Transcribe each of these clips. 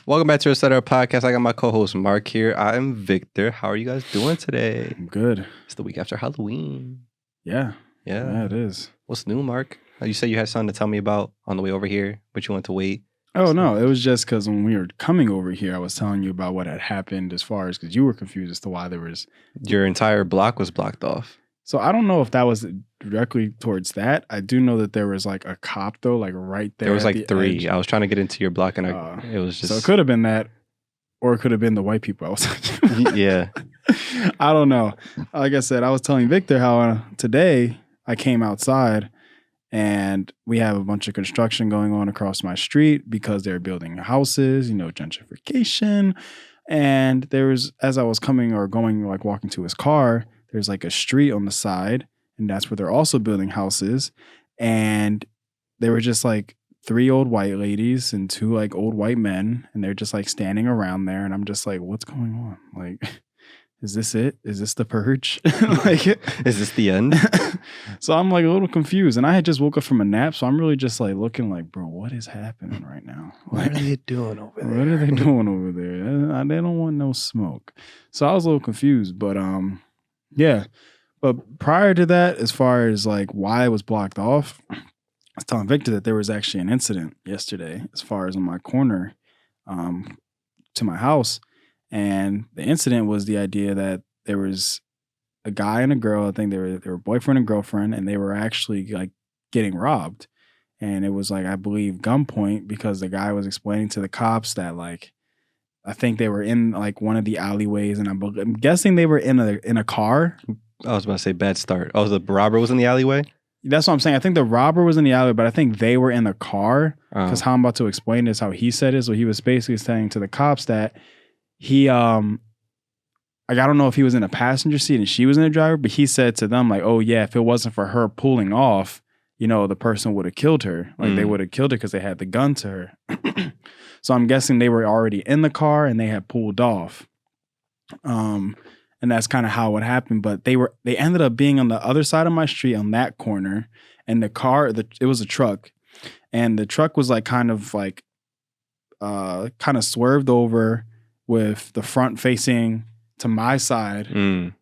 Welcome back to our podcast. I got my co-host Mark here. I'm Victor. How are you guys doing today? I'm good. It's the week after Halloween. Yeah, it is. What's new, Mark? You said you had something to tell me about on the way over here, but you want to wait. Oh, no, it was just because when we were coming over here, I was telling you about what had happened as far as because you were confused as to why there was... Your entire block was blocked off. So I don't know if that was directly towards that. I do know that there was like a cop though, like right there. There was like the 3. edge. I was trying to get into your block and it was just... So it could have been that, or it could have been the white people I was talking about. Yeah. I don't know. Like I said, I was telling Victor how today I came outside and we have a bunch of construction going on across my street because they're building houses, gentrification. And there was, as I was coming or going, like walking to his car, there's like a street on the side, and that's where they're also building houses. And they were just like 3 old white ladies and 2 like old white men, and they're just like standing around there. And I'm just like, what's going on? Like, is this it? Is this the purge? Like, is this the end? So I'm like a little confused, and I had just woke up from a nap, so I'm really just like looking like, bro, what is happening right now? Like, what are they doing over there? What are they doing over there? They don't want no smoke. So I was a little confused, but yeah. But prior to that, as far as like why it was blocked off, I was telling Victor that there was actually an incident yesterday as far as on my corner to my house. And the incident was the idea that there was a guy and a girl. I think they were boyfriend and girlfriend, and they were actually like getting robbed. And it was like, I believe, gunpoint, because the guy was explaining to the cops that like, I think they were in like one of the alleyways, and I'm guessing they were in a car. I was about to say bad start. Oh, the robber was in the alleyway? That's what I'm saying. I think the robber was in the alleyway, but I think they were in the car, because how I'm about to explain this, how he said it. So he was basically saying to the cops that he, like, I don't know if he was in a passenger seat and she was in the driver, but he said to them like, oh yeah, if it wasn't for her pulling off, the person would have killed her. Like they would have killed her because they had the gun to her. So I'm guessing they were already in the car and they had pulled off. And that's kind of how it happened. But they ended up being on the other side of my street on that corner. And the car, it was a truck. And the truck was like kind of swerved over with the front facing to my side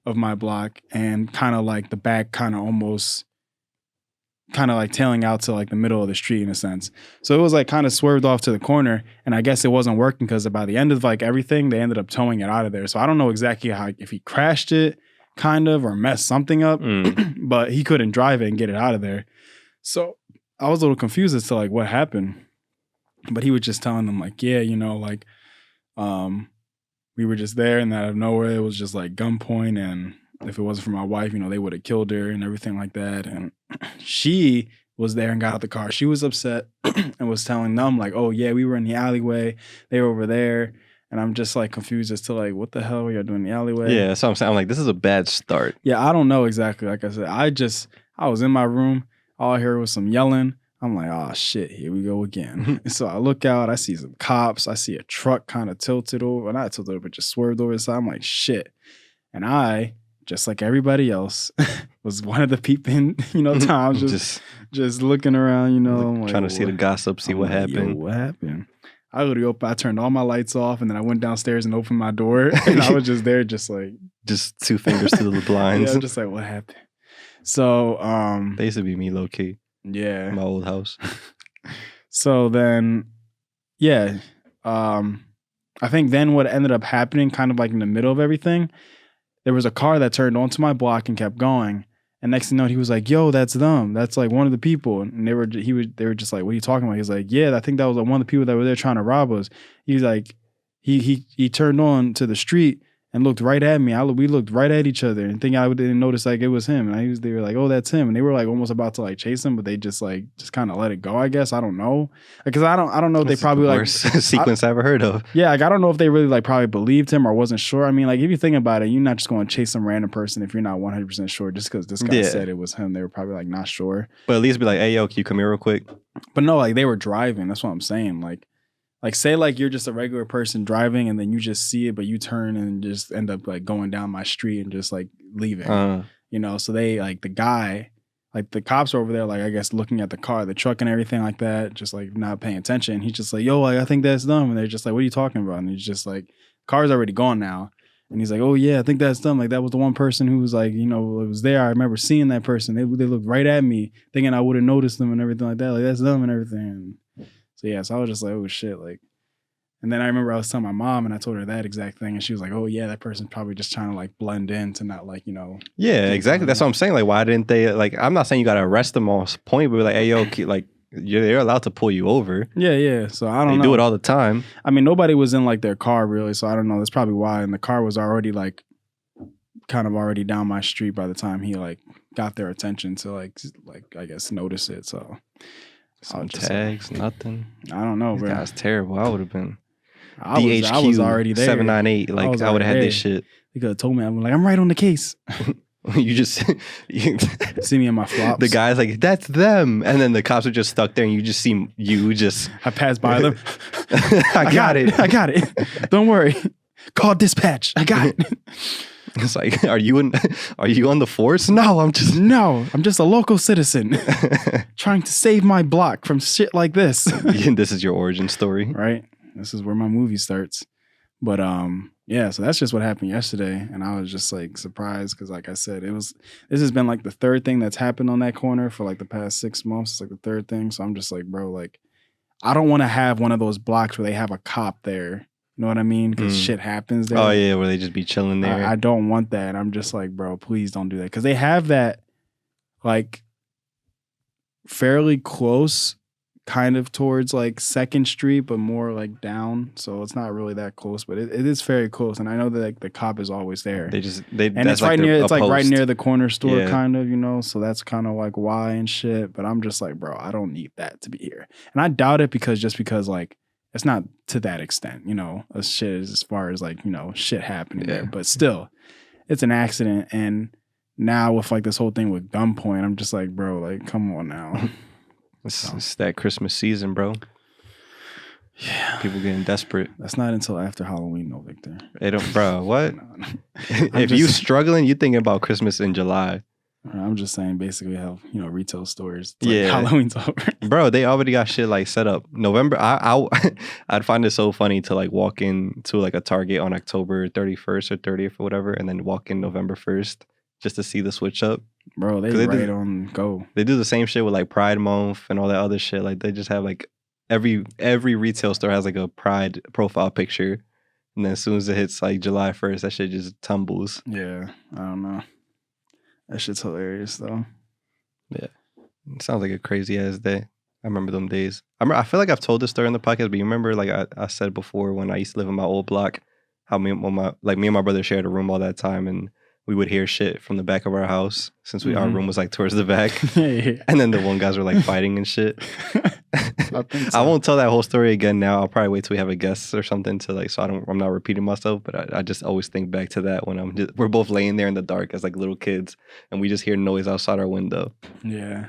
of my block, and kind of like the back kind of almost kind of like tailing out to like the middle of the street in a sense. So it was like kind of swerved off to the corner, and I guess it wasn't working because by the end of like everything, they ended up towing it out of there. So I don't know exactly how, if he crashed it kind of or messed something up, but he couldn't drive it and get it out of there. So I was a little confused as to like what happened, but he was just telling them like, yeah, we were just there, and out of nowhere it was just like gunpoint, and if it wasn't for my wife, they would have killed her and everything like that. And she was there and got out the car. She was upset and was telling them like, oh yeah, we were in the alleyway. They were over there. And I'm just like confused as to like, what the hell are you doing in the alleyway? Yeah, that's what I'm saying. I'm like, this is a bad start. Yeah, I don't know exactly. Like I said, I was in my room. All I heard was some yelling. I'm like, oh shit, here we go again. So I look out, I see some cops. I see a truck kind of tilted over. Not tilted over, but just swerved over the side. I'm like, shit. And I, just like everybody else, was one of the people in, town just looking around, like, trying to see the gossip, see what happened. What happened? I literally I turned all my lights off, and then I went downstairs and opened my door, and I was just there, just like, just 2 fingers to the blinds. Yeah, I'm just like, what happened? So, they used to be me low key. Yeah, my old house. So then, yeah, I think then what ended up happening, kind of like in the middle of everything, there was a car that turned onto my block and kept going. And next thing you know, he was like, yo, that's them. That's like one of the people. And they were just like, what are you talking about? He's like, yeah, I think that was like one of the people that were there trying to rob us. He's like, he turned on to the street and looked right at me. We looked right at each other and think I didn't notice like it was him. And they were like, oh, that's him. And they were like almost about to like chase him, but they just kind of let it go, I guess. I don't know. Because I don't know if they probably like worst sequence I ever heard of. Yeah, like I don't know if they really like probably believed him or wasn't sure. I mean, like if you think about it, you're not just going to chase some random person if you're not 100% sure just because this guy said it was him. They were probably like not sure. But at least be like, hey, yo, can you come here real quick? But no, like they were driving. That's what I'm saying. Like say like you're just a regular person driving and then you just see it, but you turn and just end up like going down my street and just like leaving, So they like the guy, like the cops are over there, like I guess looking at the car, the truck and everything like that, just like not paying attention. He's just like, yo, like, I think that's dumb. And they're just like, what are you talking about? And he's just like, car's already gone now. And he's like, oh yeah, I think that's dumb. Like that was the one person who was like, you know, it was there. I remember seeing that person. They looked right at me thinking I would have noticed them and everything like that. Like that's dumb and everything. And so yeah, so I was just like, oh shit. Like, and then I remember I was telling my mom and I told her that exact thing. And she was like, oh yeah, that person's probably just trying to like blend in to not like, you know. Yeah, exactly. That's what I'm saying. Like, why didn't they, like, I'm not saying you got to arrest them on point, but like, hey, yo, like, they're allowed to pull you over. Yeah. So I don't know. They do it all the time. I mean, nobody was in like their car really. So I don't know. That's probably why. And the car was already like kind of already down my street by the time he like got their attention to like I guess notice it. So some tags, nothing. I don't know, bro. That's terrible. I would have been. I was already there. 798. Like I would have had this shit. They could have told me. I'm like, I'm right on the case. You just see me in my flops. The guy's like, that's them, and then the cops are just stuck there, and you just see you just. I passed by them. I got it. I got it. Don't worry. Call dispatch. I got it. It's like, are you on the force? No, I'm just a local citizen trying to save my block from shit like this. This is your origin story, right? This is where my movie starts. But yeah, so that's just what happened yesterday, and I was just like surprised because, like I said, this has been like the third thing that's happened on that corner for like the past 6 months. It's like the third thing, so I'm just like, bro, like I don't want to have one of those blocks where they have a cop there. You know what I mean? Because shit happens there. Oh yeah, where they just be chilling there. I don't want that. I'm just like, bro, please don't do that because they have that like fairly close. Kind of towards like 2nd Street, but more like down. So it's not really that close, but it is very close. And I know that like the cop is always there. And it's right near. It's like right near the corner store, kind of, you know. So that's kind of like why and shit. But I'm just like, bro, I don't need that to be here. And I doubt it because like it's not to that extent, you know. As far as like, you know, shit happening there. But still, it's an accident. And now with like this whole thing with gunpoint, I'm just like, bro, like come on now. It's that Christmas season, bro. Yeah. People getting desperate. That's not until after Halloween, though, Victor. They don't, bro, what? No. If you struggling, you thinking about Christmas in July. I'm just saying basically how, you know, retail stores. Like Halloween's over. Bro, they already got shit like set up. November, I'd find it so funny to like walk into like a Target on October 31st or 30th or whatever, and then walk in November 1st just to see the switch up. Bro, they on go. They do the same shit with like Pride Month and all that other shit. Like they just have like every retail store has like a Pride profile picture, and then as soon as it hits like July 1st, that shit just tumbles. Yeah, I don't know. That shit's hilarious though. Yeah, it sounds like a crazy ass day. I remember them days. I feel like I've told this story in the podcast, but you remember like I said before when I used to live in my old block, how me and my brother shared a room all that time, and we would hear shit from the back of our house since our room was like towards the back. Yeah. And then the one guys were like fighting and shit. I won't tell that whole story again now. I'll probably wait till we have a guest or something to like, so I'm not repeating myself, but I just always think back to that when we're both laying there in the dark as like little kids and we just hear noise outside our window. Yeah.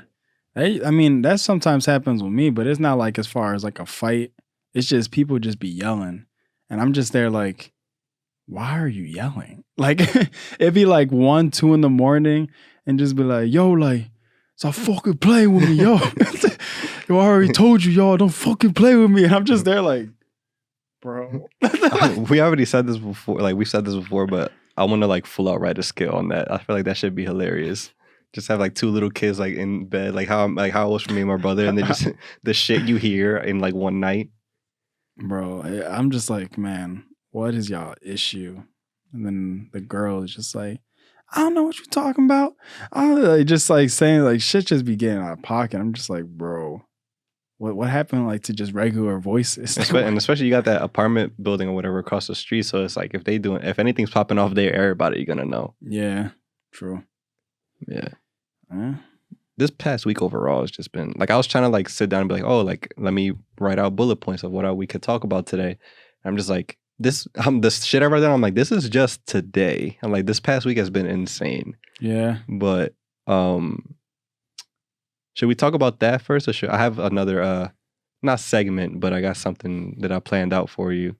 I mean, that sometimes happens with me, but it's not like as far as like a fight. It's just people just be yelling. And I'm just there like, why are you yelling? Like, it'd be like 1, 2 in the morning and just be like, yo, like, stop fucking playing with me, yo. Yo, I already told you, y'all, don't fucking play with me. And I'm just there like, bro. We already said this before. Like, we said this before, but I want to like full out write a skill on that. I feel like that should be hilarious. Just have like 2 little kids like in bed, like how it was for me and my brother. And then just the shit you hear in like one night. Bro, I'm just like, man. What is y'all issue? And then the girl is just like, I don't know what you're talking about. Just like saying like shit just be getting out of pocket. I'm just like, bro, what happened like to just regular voices? And especially you got that apartment building or whatever across the street. So it's like if anything's popping off there, everybody you're gonna know. Yeah, true. Yeah. This past week overall has just been like I was trying to like sit down and be like, oh, like let me write out bullet points of what we could talk about today. I'm just like, this shit I wrote down, I'm like, this is just today. I'm like, this past week has been insane. Yeah. But should we talk about that first, or should I have another not segment, but I got something that I planned out for you?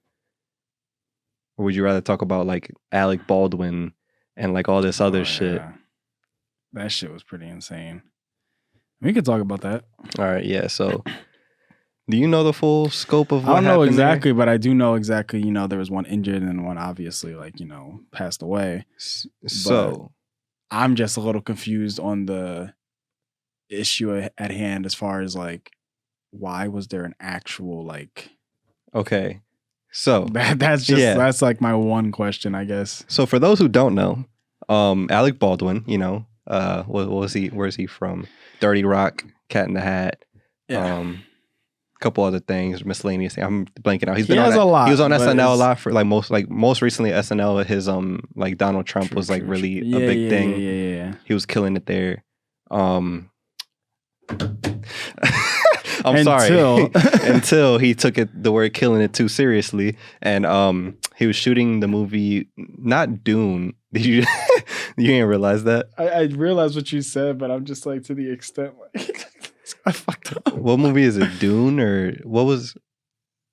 Or would you rather talk about like Alec Baldwin and like all this other shit? Yeah. That shit was pretty insane. We could talk about that. All right, yeah. So, do you know the full scope of what I don't know happened there? exactly, but I do know exactly. There was one injured and one obviously passed away. So, I'm just a little confused on the issue at hand as far as like, why was there an actual like? okay. So that's like my one question, I guess. So for those who don't know, Alec Baldwin, what was he? Where's he from? Dirty Rock, Cat in the Hat, a couple other things, miscellaneous things. I'm blanking out. He was on SNL a lot for most recently SNL. His Donald Trump was really a big thing. Yeah. He was killing it there. I'm sorry. Until he took the word killing it too seriously. And he was shooting the movie, not Dune. Did you didn't realize that? I realized what you said, but I'm just like, to the extent I fucked up. What movie is it? Dune or what was?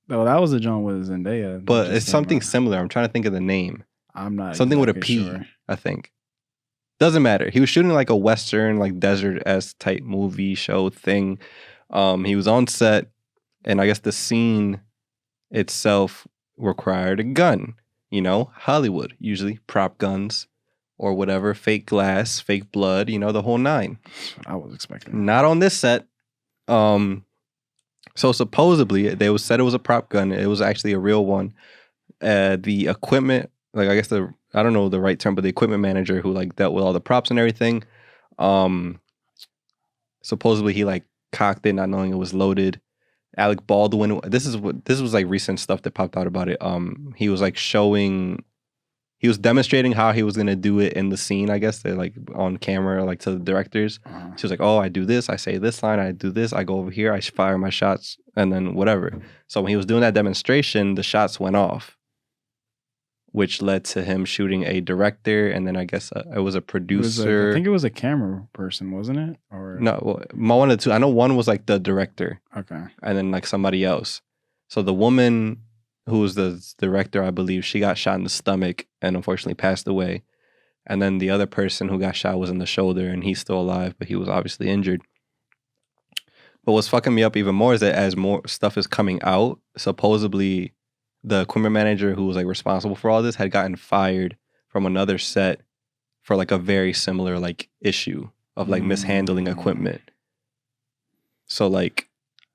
No, that was a John with Zendaya. But it's something similar. I'm trying to think of the name. I'm not something exactly with a P, sure. I think. Doesn't matter. He was shooting like a Western, desert-esque type movie show thing. He was on set, and I guess the scene itself required a gun. Hollywood, usually prop guns or whatever, fake glass, fake blood, the whole nine. That's what I was expecting. Not on this set. So supposedly, they said it was a prop gun. It was actually a real one. The equipment, I guess I don't know the right term, but the equipment manager who dealt with all the props and everything, supposedly he cocked it not knowing it was loaded. Alec Baldwin, this was recent stuff that popped out about it. He was he was demonstrating how he was gonna do it in the scene, I guess. They're on camera, to the directors. She was like, oh, I do this, I say this line, I do this, I go over here, I fire my shots, and then whatever. So when he was doing that demonstration, the shots went off, which led to him shooting a director, and then I guess it was a producer. I think it was a camera person, wasn't it? Or no, one of the two. I know one was the director. Okay. And then somebody else. So the woman who was the director, I believe, she got shot in the stomach and unfortunately passed away. And then the other person who got shot was in the shoulder, and he's still alive, but he was obviously injured. But what's fucking me up even more is that as more stuff is coming out, supposedly the equipment manager who was responsible for all this had gotten fired from another set for a very similar issue of mishandling equipment. So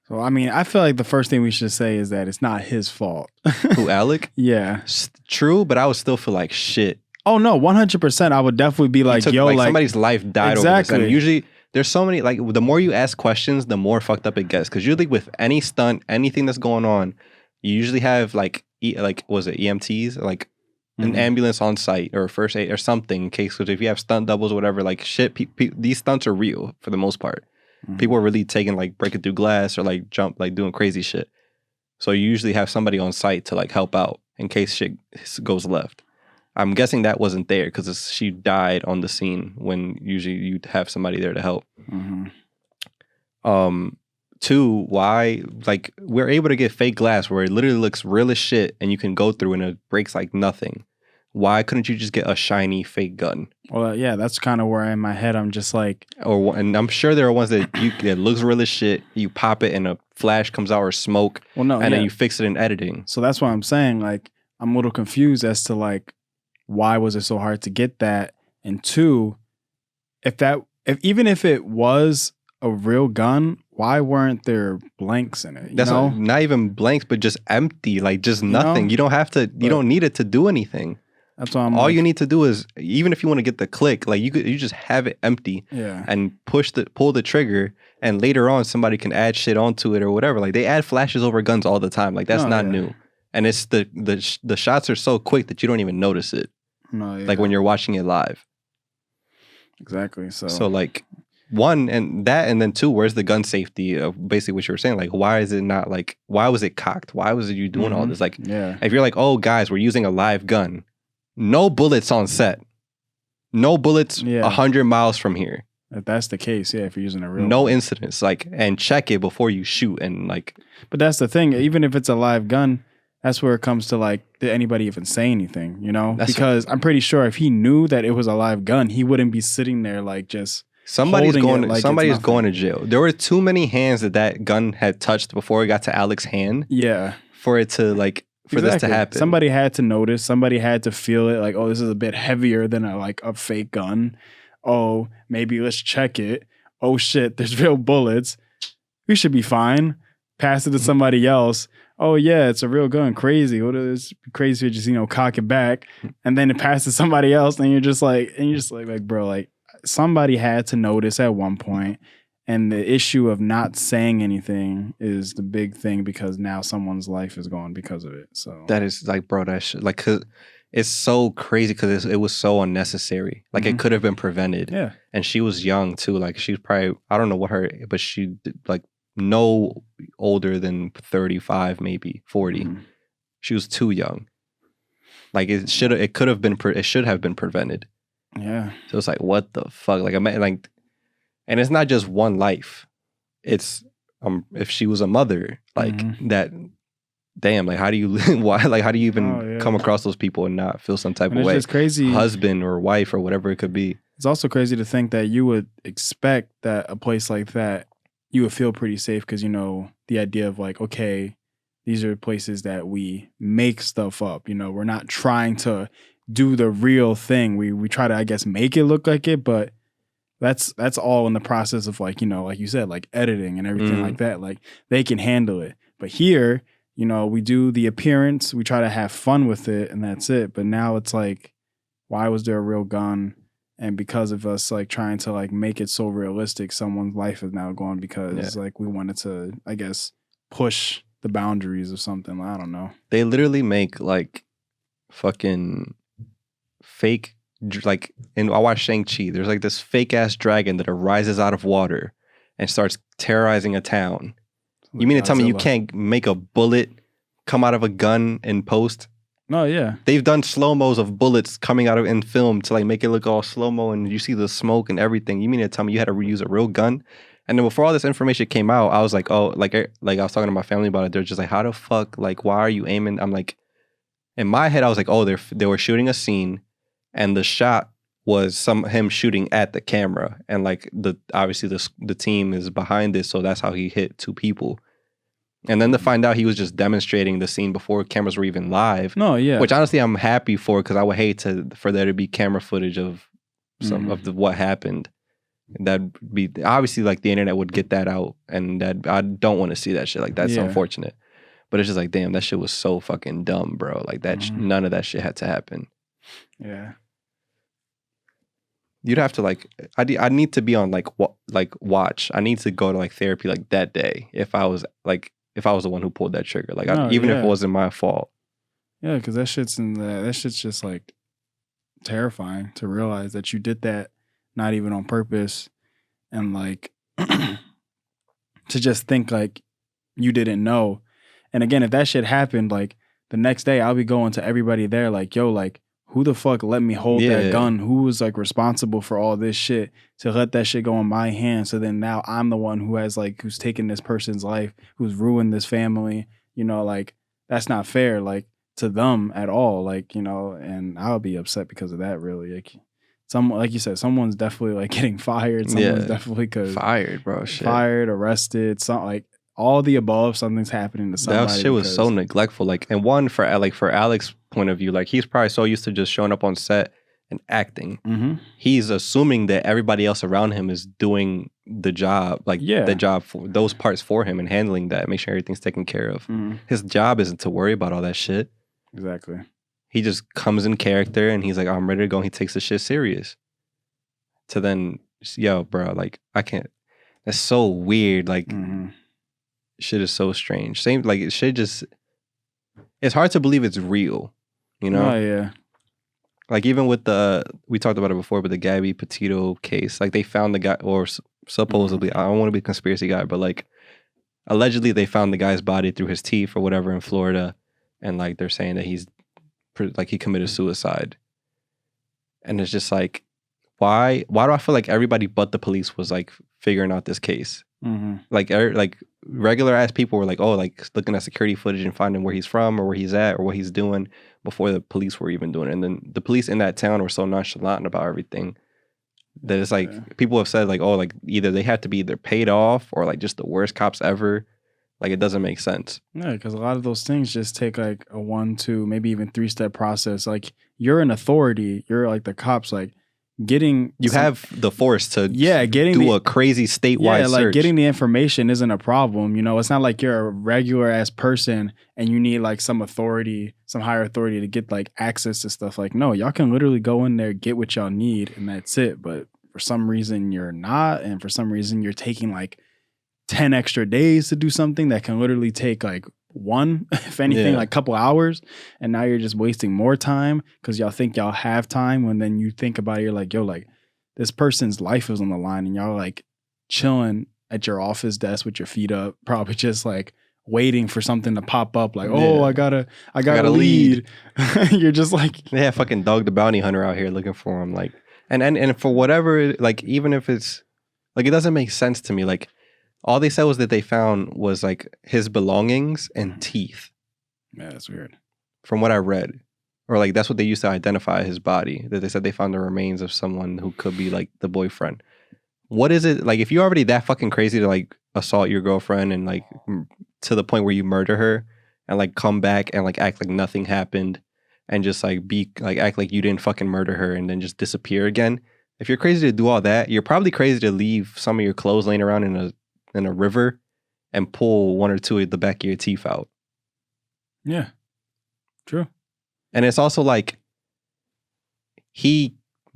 So I mean, I feel like the first thing we should say is that it's not his fault. Who, Alec? Yeah. True, but I would still feel like shit. Oh no, 100%. I would definitely be somebody's life died exactly. over this. And usually there's so many the more you ask questions, the more fucked up it gets. Because usually with any stunt, anything that's going on, you usually have was it EMTs, an ambulance on site or first aid or something in case, because if you have stunt doubles or whatever, these stunts are real for the most part. People are really taking breaking through glass or jump doing crazy shit. So you usually have somebody on site to help out in case shit goes left. I'm guessing that wasn't there because she died on the scene when usually you'd have somebody there to help. Two, why we're able to get fake glass where it literally looks real as shit and you can go through and it breaks like nothing. Why couldn't you just get a shiny fake gun? Well, yeah, that's kind of where in my head I'm just and I'm sure there are ones that that looks real as shit. You pop it and a flash comes out or smoke. Well, no, and then you fix it in editing. So that's why I'm saying I'm a little confused as to why was it so hard to get that? And two, even if it was a real gun, why weren't there blanks in it? That's not even blanks, but just empty, just nothing. You don't have to. You don't need it to do anything. That's why all you need to do is, even if you want to get the click, you just have it empty, and pull the trigger, and later on somebody can add shit onto it or whatever. They add flashes over guns all the time. That's not new, and it's the shots are so quick that you don't even notice it. No, yeah. When you're watching it live. Exactly. So one, and then two, where's the gun safety of basically what you were saying? Why is it not why was it cocked? Why was it you doing all this? If you're oh guys, we're using a live gun, no bullets on set, no bullets 100 miles from here. If that's the case, if you're using a real no incidents, and check it before you shoot and But that's the thing, even if it's a live gun, that's where it comes to did anybody even say anything, because I'm pretty sure if he knew that it was a live gun, he wouldn't be sitting there just Somebody's holding going. it like Somebody's it's going to nothing. jail. There were too many hands that gun had touched before it got to Alex's hand Yeah. for it to like for this to happen. Somebody had to notice. Somebody had to feel it. Like, oh, this is a bit heavier than a fake gun. Oh, maybe let's check it. Oh shit, there's real bullets. We should be fine. Pass it to somebody else. Oh yeah, it's a real gun. Crazy. What is crazy? If you just cock it back, and then it passes to somebody else, and you're just like, bro, like somebody had to notice at one point. And the issue of not saying anything is the big thing because now someone's life is gone because of it. So that is like, bro, that shit, like, cause it's so crazy because it was so unnecessary. Like it could have been prevented. Yeah. And she was young too. Like she's probably, I don't know what her, but she like no older than 35, maybe 40. She was too young. Like it should have been prevented. Yeah. So it's like, what the fuck? Like like. And it's not just one life. It's if she was a mother, like that. Damn, like how do you why? Like how do you even come across those people and not feel some type of way? It's crazy, husband or wife or whatever it could be. It's also crazy to think that you would expect that a place like that you would feel pretty safe because the idea of like, okay, these are places that we make stuff up. We're not trying to do the real thing. We try to, I guess, make it look like it, but. That's all in the process of like you said, like editing and everything like that. Like they can handle it. But here, we do the appearance, we try to have fun with it, and that's it. But now it's like, why was there a real gun? And because of us like trying to like make it so realistic, someone's life is now gone because like we wanted to, I guess, push the boundaries of something. I don't know. They literally make like fucking fake. Like I watched Shang-Chi, there's like this fake ass dragon that arises out of water and starts terrorizing a town. You mean to tell me you can't make a bullet come out of a gun in post? No, yeah. They've done slow-mos of bullets coming out of in film to like make it look all slow-mo and you see the smoke and everything. You mean to tell me you had to reuse a real gun? And then before all this information came out, I was like, oh, like I was talking to my family about it. They're just like, how the fuck, like, why are you aiming? I'm like, in my head, I was like, oh, they were shooting a scene. And the shot was him shooting at the camera, and like obviously the team is behind this, so that's how he hit two people. And then to find out he was just demonstrating the scene before cameras were even live. No, yeah. Which honestly I'm happy for because I would hate for there to be camera footage of some of what happened. That'd be obviously like the internet would get that out, and that I don't want to see that shit. Like that's unfortunate. But it's just like, damn, that shit was so fucking dumb, bro. Like that, none of that shit had to happen. Yeah. You'd have to like, I need to be on like watch. I need to go to like therapy like that day if I was the one who pulled that trigger. Like even if it wasn't my fault. Yeah, because that shit's just like terrifying to realize that you did that not even on purpose, and like to just think like you didn't know. And again, if that shit happened, like the next day I'll be going to everybody there like, yo, like. Who the fuck let me hold that gun? Who was like responsible for all this shit to let that shit go in my hands? So then now I'm the one who's taken this person's life, who's ruined this family. Like that's not fair, like to them at all. Like, and I'll be upset because of that. Really, like you said, someone's definitely like getting fired. Someone's definitely fired, bro. Shit. Fired, arrested, something like. All the above, something's happening to somebody. That shit was so neglectful. Like, and one for Alex's point of view, like he's probably so used to just showing up on set and acting. He's assuming that everybody else around him is doing the job, like the job for those parts for him and handling that, make sure everything's taken care of. His job isn't to worry about all that shit. Exactly. He just comes in character and he's like, I'm ready to go. And he takes the shit serious. To then, yo, bro, like I can't. That's so weird. Like. Shit is so strange. Same like it should just. It's hard to believe it's real, Oh yeah. Like even with we talked about it before, but the Gabby Petito case, like they found the guy, or supposedly, I don't want to be a conspiracy guy, but like allegedly they found the guy's body through his teeth or whatever in Florida, and like they're saying that he committed suicide, and it's just like, why do I feel like everybody but the police was like figuring out this case? Like regular ass people were like, oh, like looking at security footage and finding where he's from or where he's at or what he's doing before the police were even doing it. And then the police in that town were so nonchalant about everything That it's like Yeah. people have said like, oh, like either they have to be either paid off or like just the worst cops ever. Like it doesn't make sense. Yeah, because a lot of those things just take like a 1, 2, maybe even 3-step process. Like you're an authority, you're like the cops, like getting You have the force to getting do the, a crazy statewide like search. getting the information isn't a problem. You know, it's not like you're a regular ass person and you need like some authority, some higher authority to get like access to stuff. Like, no, y'all can literally go in there, get what y'all need, and that's it. But for some reason you're not, and for some reason you're taking like 10 extra days to do something that can literally take like one, if anything, Yeah. like a couple hours. And now you're just wasting more time because y'all think y'all have time. When then you think about it, you're like, yo, like this person's life is on the line and y'all like chilling at your office desk with your feet up, probably just like waiting for something to pop up. Like, oh, Yeah. I got a lead. You're just like, They have fucking Dog the Bounty Hunter out here looking for him. Like, and for whatever, like, even if it's like, it doesn't make sense to me. Like, all they said was that they found was like his belongings and teeth. yeah, that's weird. From what I read, or like that's what they used to identify his body. That they said they found the remains of someone who could be like the boyfriend. What is it like? If you're already that fucking crazy to like assault your girlfriend and like to the point where you murder her and like come back and like act like nothing happened and just like be like act like you didn't fucking murder her and then just disappear again. If you're crazy to do all that, you're probably crazy to leave some of your clothes laying around in a river and pull 1 or 2 of the back of your teeth out. Yeah, true. And it's also like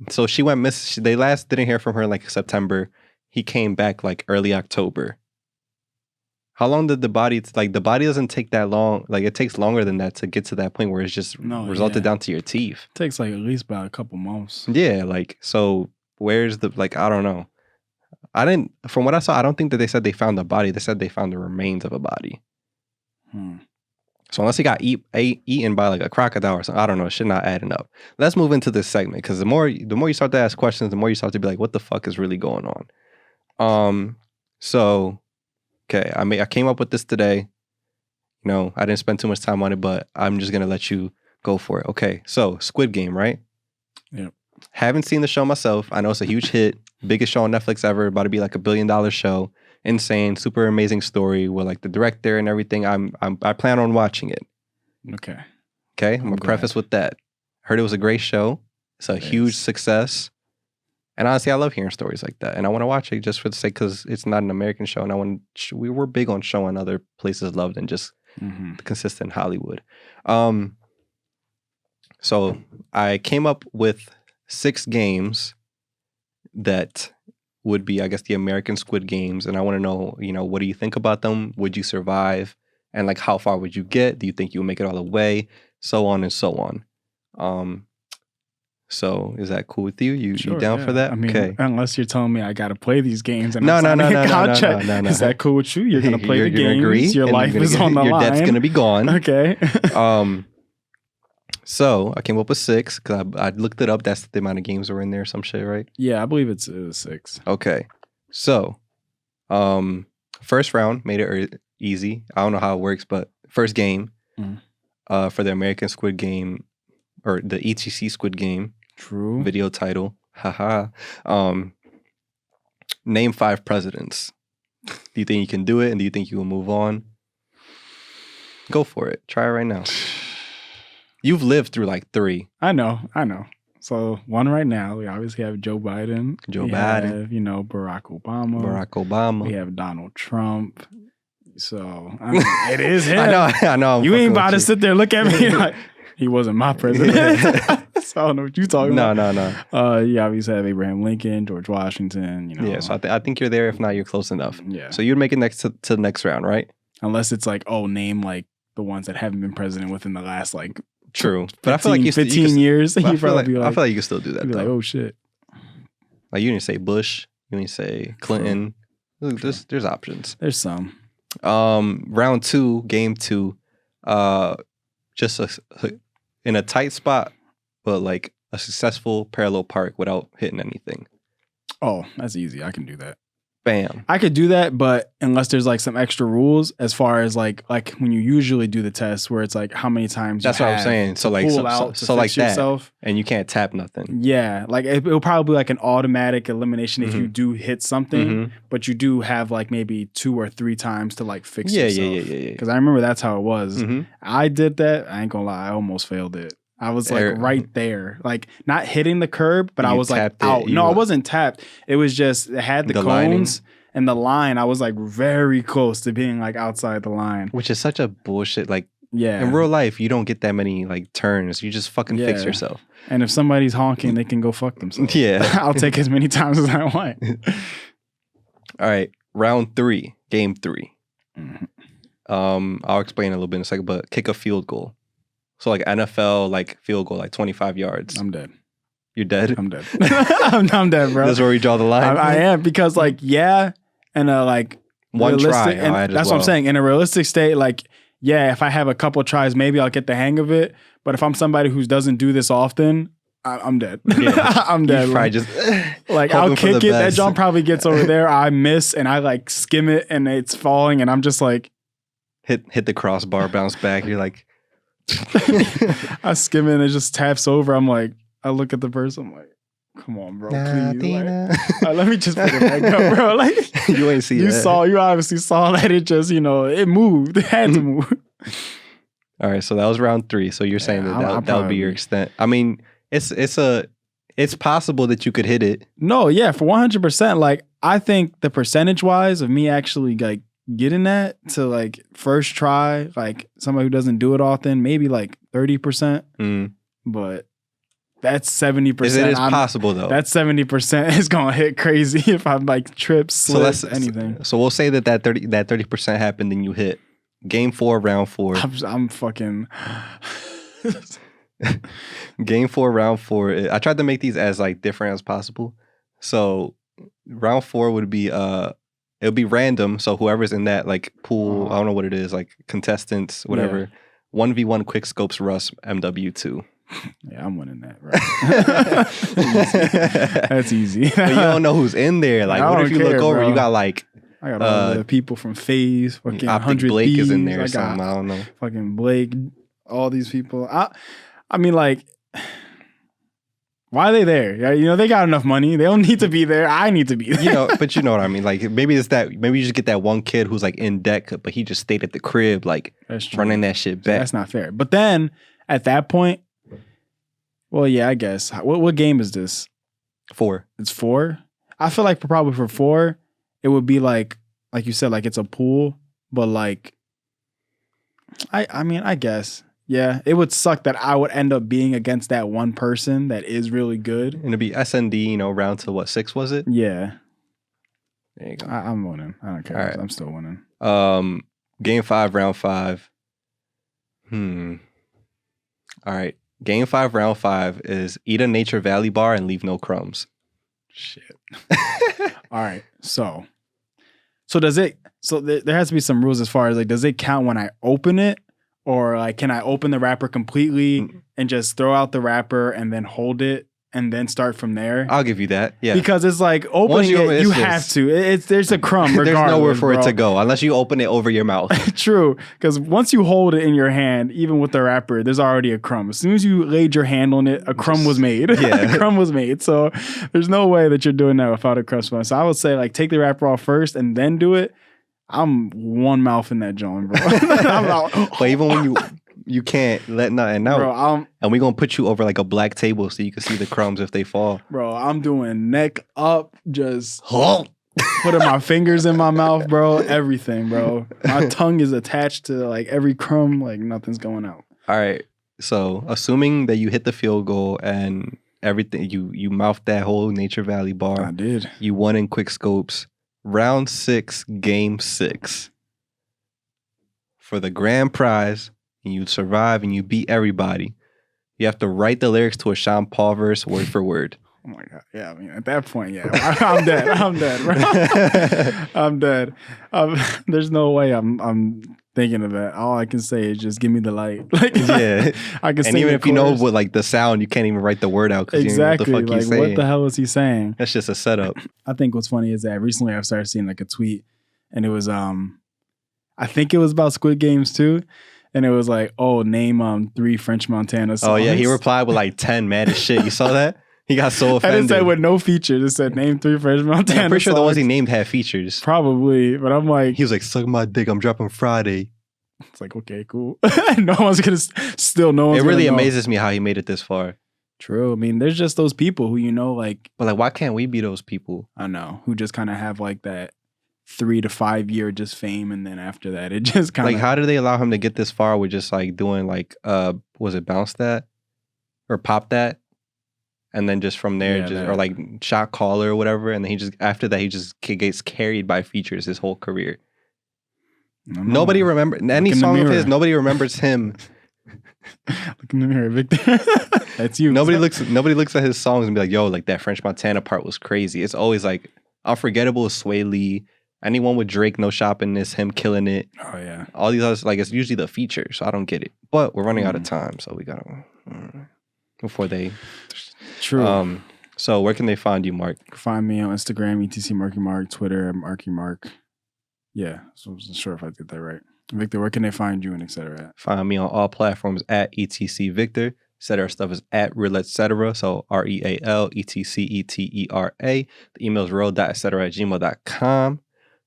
so she went miss. They last didn't hear from her in like September. He came back like early October. How long did the body doesn't take that long. Like it takes longer than that to get to that point where it's just resulted down to your teeth. It takes like at least about a couple months. Yeah, like so where's the like I don't know. From what I saw, I don't think that they said they found the body. They said they found the remains of a body. So unless he got eaten by like a crocodile or something, I don't know. It should not adding up. Let's move into this segment because the more you start to ask questions, the more you start to be like, what the fuck is really going on? So, okay, I came up with this today. You know, I didn't spend too much time on it, but I'm just gonna let you go for it. Okay, so Squid Game, right? Yep. Haven't seen the show myself. I know it's a huge hit, biggest show on Netflix ever, about to be like $1 billion show. Insane, super amazing story with like the director and everything. I plan on watching it. Okay. I'm gonna preface with that. Heard it was a great show. It's a huge success. And honestly, I love hearing stories like that. And I want to watch it just for the sake because it's not an American show. And we were big on showing other places love than just the consistent Hollywood. So I came up with 6 games that would be, I guess, the American Squid Games. And I want to know, you know, what do you think about them? Would you survive? And like, how far would you get? Do you think you'll make it all the way? So on and so on. So is that cool with you? You down for that? I mean, okay. Unless you're telling me I got to play these games and No. Is that cool with you? You're going to play the games. Agree, your life is on the line. Your debt's going to be gone. Okay. So I came up with 6 because I looked it up. That's the amount of games that were in there, some shit, right? Yeah, I believe it's 6. Okay. So, first round made it easy. I don't know how it works, but first game for the American Squid Game or the ETC Squid Game. True. Video title. Haha. Name 5 presidents. Do you think you can do it? And do you think you will move on? Go for it. Try it right now. You've lived through like 3. I know. So one right now, we obviously have Joe Biden. We have, you know, Barack Obama. We have Donald Trump. So I mean, it is him. I know. You ain't about to sit there and look at me like he wasn't my president. So I don't know what you're talking about. No. You obviously have Abraham Lincoln, George Washington. You know. Yeah. So I think you're there. If not, you're close enough. Yeah. So you'd make it next to the next round, right? Unless it's like, name like the ones that haven't been president within the last like. True, but I feel like 15 years. I feel like you can still do that. You'd be like, oh shit! Like you didn't say Bush, you didn't say Clinton. There's options. There's some. Round 2, game 2, just in a tight spot, but like a successful parallel park without hitting anything. Oh, that's easy. I can do that. Bam. I could do that, but unless there's like some extra rules as far as like when you usually do the test where it's like how many times That's what I'm saying. So like so like that. yourself. And you can't tap nothing. Yeah, like it'll probably be like an automatic elimination if you do hit something, but you do have like maybe 2 or 3 times to like fix yourself. Yeah. Because I remember that's how it was. I did that. I ain't gonna lie, I almost failed it. I was like right there, like not hitting the curb, but I was like out. No, I wasn't tapped. It was just it had the cones lining. And the line. I was like very close to being like outside the line, which is such a bullshit. Like yeah, in real life, you don't get that many like turns. You just fucking fix yourself. And if somebody's honking, they can go fuck themselves. Yeah, I'll take as many times as I want. All right, round 3, game 3. I'll explain a little bit in a second, but kick a field goal. So like NFL, like field goal, like 25 yards. I'm dead. You're dead? I'm dead. I'm dead, bro. That's where we draw the line. I am because like, yeah. And like one try. And that's what I'm saying. In a realistic state, like, yeah, if I have a couple tries, maybe I'll get the hang of it. But if I'm somebody who doesn't do this often, I'm dead. Yeah. I'm dead. Probably just like I'll kick it. That jump probably gets over there. I miss and I like skim it and it's falling and I'm just like hit the crossbar, bounce back. You're like I skim it and it just taps over. I'm like, I look at the person, I'm like, come on, bro, please. Like, let me just put it back up, bro. Like you ain't see that. You obviously saw that it just, it moved. It had to move. All right, so that was round 3. So you're saying that would be your extent. I mean, it's possible that you could hit it. No, yeah, for 100%. Like I think the percentage wise of me actually like getting that to like first try, like somebody who doesn't do it often, maybe like 30%. But that's 70%. It is possible though. That 70% is gonna hit crazy if I'm like trip, slip, anything. So we'll say that 30% happened and you hit. Game 4, round 4. I'm fucking. Game 4, round 4. I tried to make these as like different as possible. So round 4 would be it'll be random. So whoever's in that like pool, I don't know what it is, like contestants, whatever. 1v1 quick scopes Russ MW2. Yeah, I'm winning that, right? That's easy. But you don't know who's in there. Like, what if you look over? Bro. You got like I got all the people from FaZe, fucking Optic 100 Blake B's. is in there or something. I don't know. Fucking Blake, all these people. I mean, like, why are they there? They got enough money. They don't need to be there. I need to be there. But you know what I mean. Like, maybe it's that. Maybe you just get that one kid who's like in deck, but he just stayed at the crib, like running that shit back. That's not fair. But then at that point, well, yeah, I guess. What game is this? 4. It's 4. I feel like probably for 4. It would be like you said, like it's a pool, but like, I mean, I guess, yeah, it would suck that I would end up being against that one person that is really good. And it'd be SND, round to what, 6 was it? Yeah. There you go. I'm winning. I don't care. Right. I'm still winning. Game 5, round 5. All right. Game 5, round 5 is eat a Nature Valley bar and leave no crumbs. Shit. All right. So does it? So there has to be some rules as far as like, does it count when I open it, or like, can I open the wrapper completely and just throw out the wrapper and then hold it and then start from there? I'll give you that. Yeah, because it's like opening it, you have to. There's a crumb. There's nowhere for it to go unless you open it over your mouth. True, because once you hold it in your hand, even with the wrapper, there's already a crumb. As soon as you laid your hand on it, a crumb was made. Yeah, a crumb was made. So there's no way that you're doing that without a crumb. So I would say like take the wrapper off first and then do it. I'm one mouth in that joint, bro. But even when you can't let nothing out. Bro, and we're going to put you over like a black table so you can see the crumbs if they fall. Bro, I'm doing neck up, just putting my fingers in my mouth, bro. Everything, bro. My tongue is attached to like every crumb, like nothing's going out. All right. So assuming that you hit the field goal and everything, you mouthed that whole Nature Valley bar. I did. You won in quick scopes. Round 6, game 6. For the grand prize, and you survive and you beat everybody, you have to write the lyrics to a Sean Paul verse word for word. Oh my God. Yeah, I mean, at that point, yeah. I'm dead. I'm dead, bro. I'm dead. There's no way I'm thinking of that. All I can say is just give me the light. Like, Yeah. I can. And even if you know what like the sound, you can't even write the word out because exactly. you know what the fuck Like, he's saying. what the hell is he saying? That's just a setup. I think what's funny is that recently I've started seeing like a tweet, and it was I think it was about Squid Games too. And it was like, oh, name 3 French Montana songs. Oh yeah, he replied with like 10 mad as shit. You saw that? He got so offended. And it said with no features. It said name 3 French Montana. I'm pretty sure songs. the ones he named had features. Probably, but I'm like, He was like, "Suck my dick, I'm dropping Friday." it's like, okay, cool. No one's gonna still no one's. It really gonna know. amazes me how he made it this far. True. I mean, there's just those people who like. But like, why can't we be those people? I know, who just kind of have like that 3 to 5 year just fame, and then after that, it just kind of like, how did they allow him to get this far with just like doing like was it Bounce That or Pop That, and then just from there or like Shot Caller or whatever, and then he just after that he just gets carried by features his whole career. Nobody remembers any song of his. Nobody remembers him. Look in the mirror, Victor. That's you. Nobody looks at his songs and be like, "Yo, like that French Montana part was crazy." It's always like Unforgettable is Sway Lee. Anyone with Drake, No Shopping is him killing it. Oh yeah. All these others, like it's usually the feature, so I don't get it. But we're running out of time, so we gotta before they. True. So where can they find you, Mark? Find me on Instagram, etc Marky Mark, Twitter, Marky Mark. Yeah, so I wasn't sure if I did that right. Victor, where can they find you and etc. at? Find me on all platforms at etc Victor. Etc. stuff is at real etc. So REALETCETERA. The email is real.etc@gmail.com.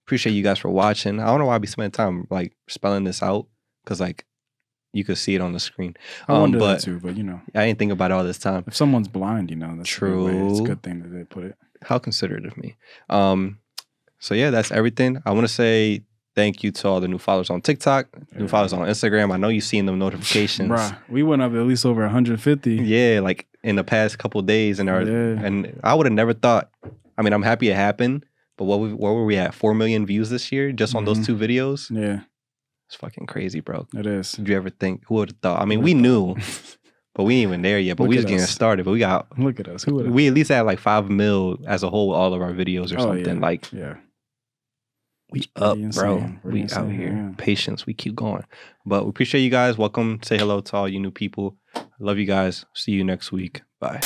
Appreciate you guys for watching. I don't know why I be spending time like spelling this out because like you could see it on the screen. I wonder that too, but you know, I didn't think about it all this time. If someone's blind, you know, that's true. A good way. It's a good thing that they put it. How considerate of me. So yeah, that's everything. I want to say thank you to all the new followers on TikTok, new followers on Instagram. I know you've seen them notifications. Bruh, we went up at least over 150. Yeah, like in the past couple of days, and and I would have never thought. I mean, I'm happy it happened. But what were we at? 4 million views this year just on those 2 videos? Yeah. It's fucking crazy, bro. It is. Did you ever think? Who would have thought? I mean, we knew, but we ain't even there yet. But we just getting started. But we got. Look at us. Who would have? We at least had like 5 mil as a whole, all of our videos or something. Yeah. Like, yeah. We up, bro. We out here. Yeah. Patience. We keep going. But we appreciate you guys. Welcome. Say hello to all you new people. I love you guys. See you next week. Bye.